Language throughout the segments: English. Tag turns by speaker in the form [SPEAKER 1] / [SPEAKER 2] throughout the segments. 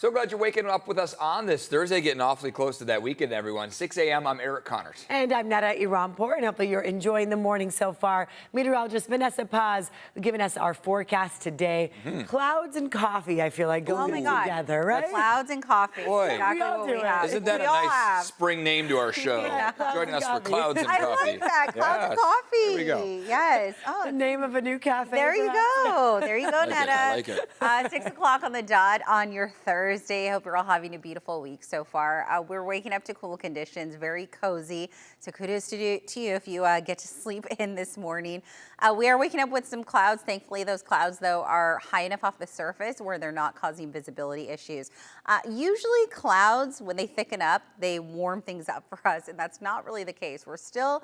[SPEAKER 1] So glad you're waking up with us on this Thursday, getting awfully close to that weekend, everyone. 6 a.m., I'm Eric Connors.
[SPEAKER 2] And I'm Nada Irampour, and hopefully you're enjoying the morning so far. Meteorologist Vanessa Paz giving us our forecast today. Clouds and coffee, I feel like, going together, right?
[SPEAKER 3] The clouds and coffee.
[SPEAKER 1] Boy,
[SPEAKER 3] exactly what we have.
[SPEAKER 1] Isn't that
[SPEAKER 3] We
[SPEAKER 1] a
[SPEAKER 3] all
[SPEAKER 1] nice
[SPEAKER 3] have.
[SPEAKER 1] spring name to our show?
[SPEAKER 2] Yeah,
[SPEAKER 1] Joining us for
[SPEAKER 2] coffee.
[SPEAKER 1] Clouds and
[SPEAKER 3] I
[SPEAKER 1] Coffee.
[SPEAKER 3] like that. Clouds and
[SPEAKER 1] Yes.
[SPEAKER 3] coffee.
[SPEAKER 1] There we go.
[SPEAKER 3] Yes. Oh,
[SPEAKER 2] The name of a new cafe.
[SPEAKER 3] there you go. There you go, Nada.
[SPEAKER 1] I like it.
[SPEAKER 3] 6 o'clock on the dot on your Thursday. Hope you're all having a beautiful week so far. We're waking up to cool conditions, very cozy. So kudos to you if you get to sleep in this morning. We are waking up with some clouds. Thankfully, those clouds, though, are high enough off the surface where they're not causing visibility issues. Usually clouds, when they thicken up, they warm things up for us, and that's not really the case. We're still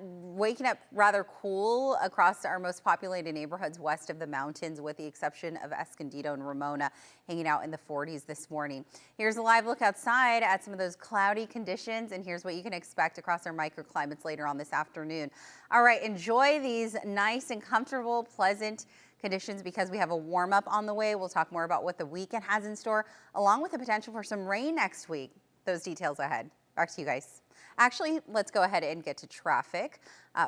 [SPEAKER 3] waking up rather cool across our most populated neighborhoods west of the mountains, with the exception of Escondido and Ramona, hanging out in the 40s this morning. Here's a live look outside at some of those cloudy conditions, and here's what you can expect across our microclimates later on this afternoon. All right, enjoy these nice and comfortable, pleasant conditions because we have a warm up on the way. We'll talk more about what the weekend has in store, along with the potential for some rain next week. Those details ahead. Back to you guys. Actually, let's go ahead and get to traffic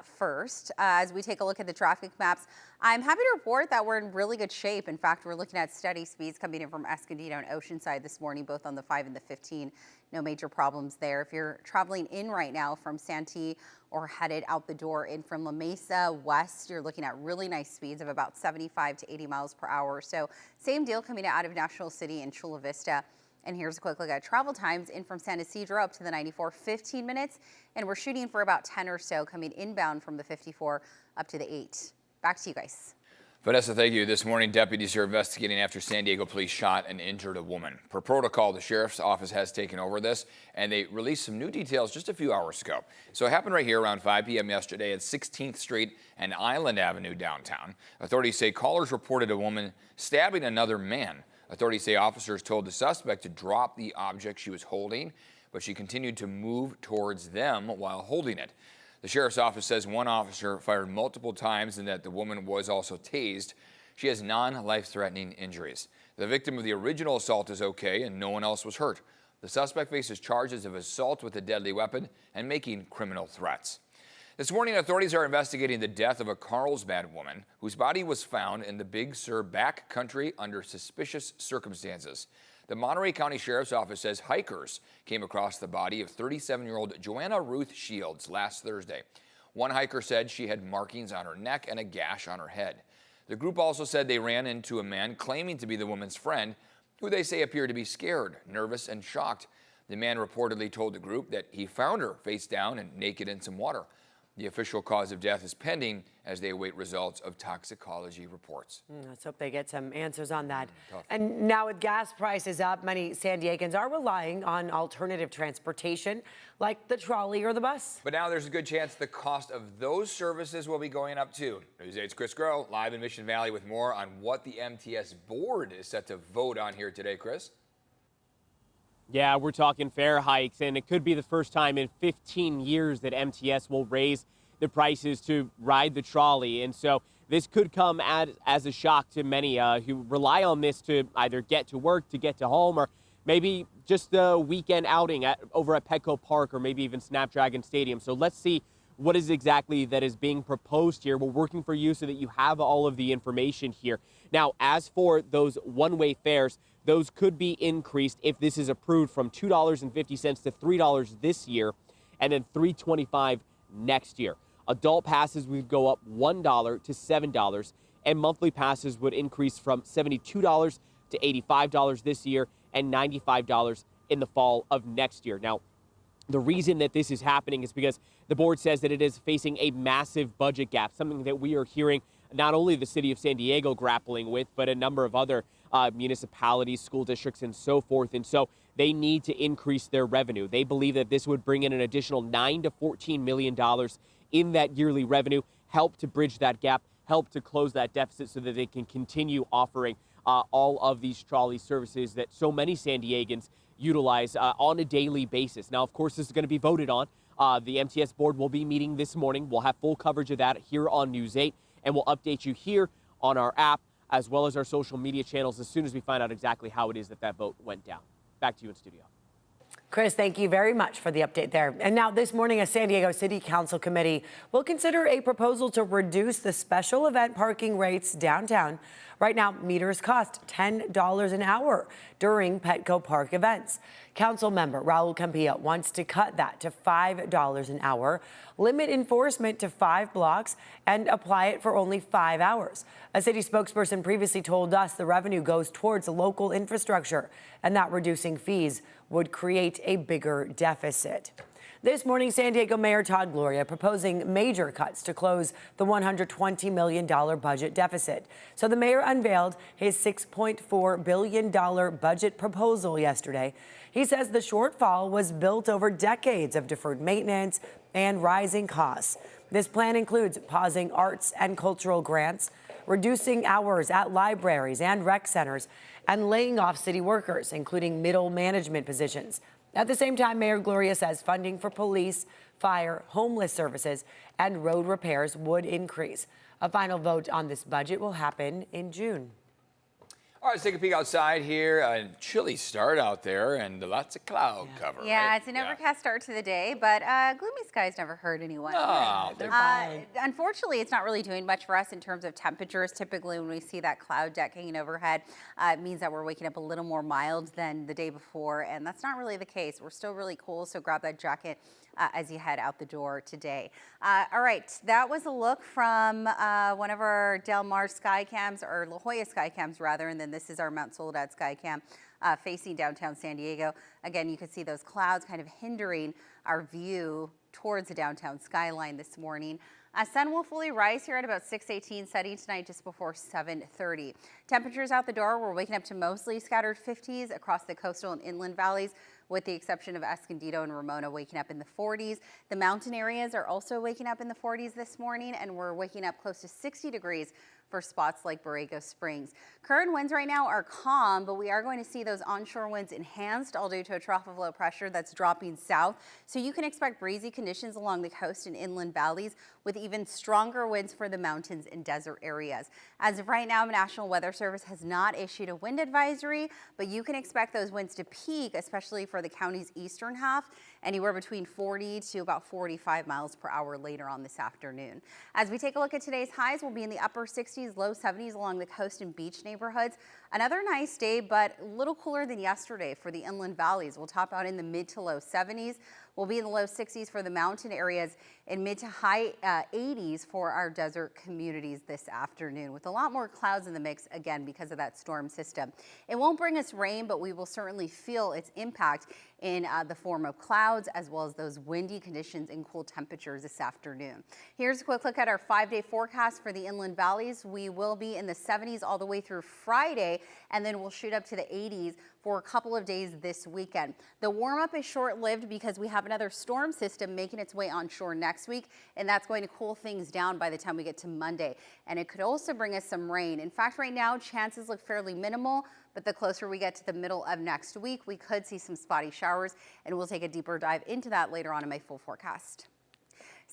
[SPEAKER 3] first. As we take a look at the traffic maps, I'm happy to report that we're in really good shape. In fact, we're looking at steady speeds coming in from Escondido and Oceanside this morning, both on the 5 and the 15. No major problems there. If you're traveling in right now from Santee or headed out the door in from La Mesa West, you're looking at really nice speeds of about 75 to 80 miles per hour. So same deal coming out of National City and Chula Vista. And here's a quick look at travel times in from San Ysidro up to the 94, 15 minutes. And we're shooting for about 10 or so coming inbound from the 54 up to the 8. Back to you guys.
[SPEAKER 1] Vanessa, thank you. This morning, deputies are investigating after San Diego police shot and injured a woman. Per protocol, the sheriff's office has taken over this, and they released some new details just a few hours ago. So it happened right here around 5 p.m. yesterday at 16th Street and Island Avenue downtown. Authorities say callers reported a woman stabbing another man. Authorities say officers told the suspect to drop the object she was holding, but she continued to move towards them while holding it. The sheriff's office says one officer fired multiple times and that the woman was also tased. She has non-life-threatening injuries. The victim of the original assault is okay and no one else was hurt. The suspect faces charges of assault with a deadly weapon and making criminal threats. This morning, authorities are investigating the death of a Carlsbad woman whose body was found in the Big Sur backcountry under suspicious circumstances. The Monterey County Sheriff's Office says hikers came across the body of 37-year-old Joanna Ruth Shields last Thursday. One hiker said she had markings on her neck and a gash on her head. The group also said they ran into a man claiming to be the woman's friend, who they say appeared to be scared, nervous, and shocked. The man reportedly told the group that he found her face down and naked in some water. The official cause of death is pending as they await results of toxicology reports.
[SPEAKER 2] Let's hope they get some answers on that.
[SPEAKER 1] Tough.
[SPEAKER 2] And now with gas prices up, many San Diegans are relying on alternative transportation like the trolley or the bus.
[SPEAKER 1] But now there's a good chance the cost of those services will be going up too. News 8's Chris Groh live in Mission Valley with more on what the MTS board is set to vote on here today. Chris?
[SPEAKER 4] Yeah, we're talking fare hikes, and it could be the first time in 15 years that MTS will raise the prices to ride the trolley. And so this could come as a shock to many who rely on this to either get to work, to get to home, or maybe just a weekend outing over at Petco Park or maybe even Snapdragon Stadium. So let's see what is exactly that is being proposed here. We're working for you so that you have all of the information here. Now, as for those one-way fares, those could be increased if this is approved from $2.50 to $3 this year and then $3.25 next year. Adult passes would go up $1 to $7 and monthly passes would increase from $72 to $85 this year and $95 in the fall of next year. Now, the reason that this is happening is because the board says that it is facing a massive budget gap, something that we are hearing not only the city of San Diego grappling with, but a number of other municipalities, school districts, and so forth. And so they need to increase their revenue. They believe that this would bring in an additional $9 to $14 million in that yearly revenue, help to bridge that gap, help to close that deficit so that they can continue offering all of these trolley services that so many San Diegans utilize on a daily basis. Now, of course, this is going to be voted on. The MTS board will be meeting this morning. We'll have full coverage of that here on News 8, and we'll update you here on our app as well as our social media channels as soon as we find out exactly how it is that vote went down. Back to you in studio.
[SPEAKER 2] Chris, thank you very much for the update there. And now this morning, a San Diego City Council committee will consider a proposal to reduce the special event parking rates downtown. Right now, meters cost $10 an hour during Petco Park events. Council member Raul Campilla wants to cut that to $5 an hour, limit enforcement to 5 blocks, and apply it for only 5 hours. A city spokesperson previously told us the revenue goes towards local infrastructure and that reducing fees would create a bigger deficit. This morning, San Diego Mayor Todd Gloria proposing major cuts to close the $120 million budget deficit. So the mayor unveiled his $6.4 billion budget proposal yesterday. He says the shortfall was built over decades of deferred maintenance and rising costs. This plan includes pausing arts and cultural grants, reducing hours at libraries and rec centers, and laying off city workers, including middle management positions. At the same time, Mayor Gloria says funding for police, fire, homeless services, and road repairs would increase. A final vote on this budget will happen in June.
[SPEAKER 1] All right, let's take a peek outside here. A chilly start out there and lots of cloud cover.
[SPEAKER 3] Yeah,
[SPEAKER 1] right?
[SPEAKER 3] it's an overcast start to the day, but gloomy skies never hurt anyone.
[SPEAKER 1] No,
[SPEAKER 2] they're fine.
[SPEAKER 3] Unfortunately, it's not really doing much for us in terms of temperatures. Typically, when we see that cloud deck hanging overhead, it means that we're waking up a little more mild than the day before, and that's not really the case. We're still really cool, so grab that jacket as you head out the door today. All right, that was a look from one of our Del Mar sky cams, or La Jolla sky cams rather, and then this is our Mount Soledad sky cam facing downtown San Diego. Again, you can see those clouds kind of hindering our view towards the downtown skyline this morning. Sun will fully rise here at about 6:18, setting tonight just before 7:30. Temperatures out the door, we're waking up to mostly scattered 50s across the coastal and inland valleys, with the exception of Escondido and Ramona waking up in the 40s. The mountain areas are also waking up in the 40s this morning, and we're waking up close to 60 degrees for spots like Borrego Springs. Current winds right now are calm, but we are going to see those onshore winds enhanced, all due to a trough of low pressure that's dropping south. So you can expect breezy conditions along the coast and inland valleys, with even stronger winds for the mountains and desert areas. As of right now, the National Weather Service has not issued a wind advisory, but you can expect those winds to peak, especially for the county's eastern half, anywhere between 40 to about 45 miles per hour later on this afternoon. As we take a look at today's highs, we'll be in the upper 60s, low 70s along the coast and beach neighborhoods. Another nice day, but a little cooler than yesterday for the inland valleys. We'll top out in the mid to low 70s. We'll be in the low 60s for the mountain areas and mid to high 80s for our desert communities this afternoon, with a lot more clouds in the mix, again, because of that storm system. It won't bring us rain, but we will certainly feel its impact in the form of clouds, as well as those windy conditions and cool temperatures this afternoon. Here's a quick look at our 5-day forecast for the inland valleys. We will be in the 70s all the way through Friday, and then we'll shoot up to the 80s for a couple of days this weekend. The warm up is short-lived because we have another storm system making its way onshore next week, and that's going to cool things down by the time we get to Monday. And it could also bring us some rain. In fact, right now, chances look fairly minimal, but the closer we get to the middle of next week, we could see some spotty showers, and we'll take a deeper dive into that later on in my full forecast.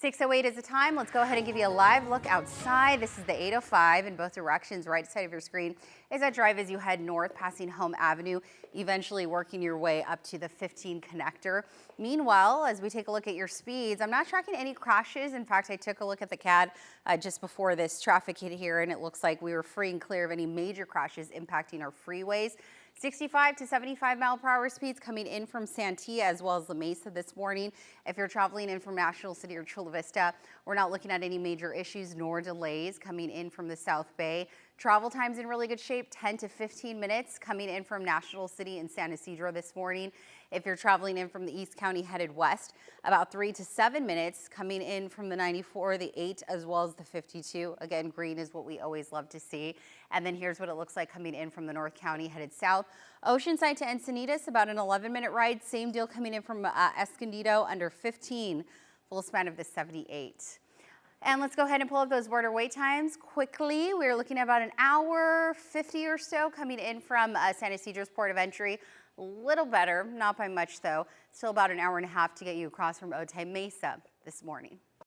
[SPEAKER 3] 6:08 is the time. Let's go ahead and give you a live look outside. This is the 805 in both directions. Right side of your screen is that drive as you head north, passing Home Avenue, eventually working your way up to the 15 connector. Meanwhile, as we take a look at your speeds, I'm not tracking any crashes. In fact, I took a look at the CAD just before this traffic hit here, and it looks like we were free and clear of any major crashes impacting our freeways. 65 to 75 mile per hour speeds coming in from Santee as well as La Mesa this morning. If you're traveling in from National City or Chula Vista, we're not looking at any major issues nor delays coming in from the South Bay. Travel times in really good shape, 10 to 15 minutes coming in from National City and San Ysidro this morning. If you're traveling in from the East County headed west, about 3 to 7 minutes coming in from the 94, the 8, as well as the 52. Again, green is what we always love to see. And then here's what it looks like coming in from the North County headed south. Oceanside to Encinitas, about an 11-minute ride. Same deal coming in from Escondido, under 15, full span of the 78. And let's go ahead and pull up those border wait times quickly. We're looking at about an hour 50 or so coming in from San Ysidro's port of entry. A little better, not by much though. Still about an hour and a half to get you across from Otay Mesa this morning.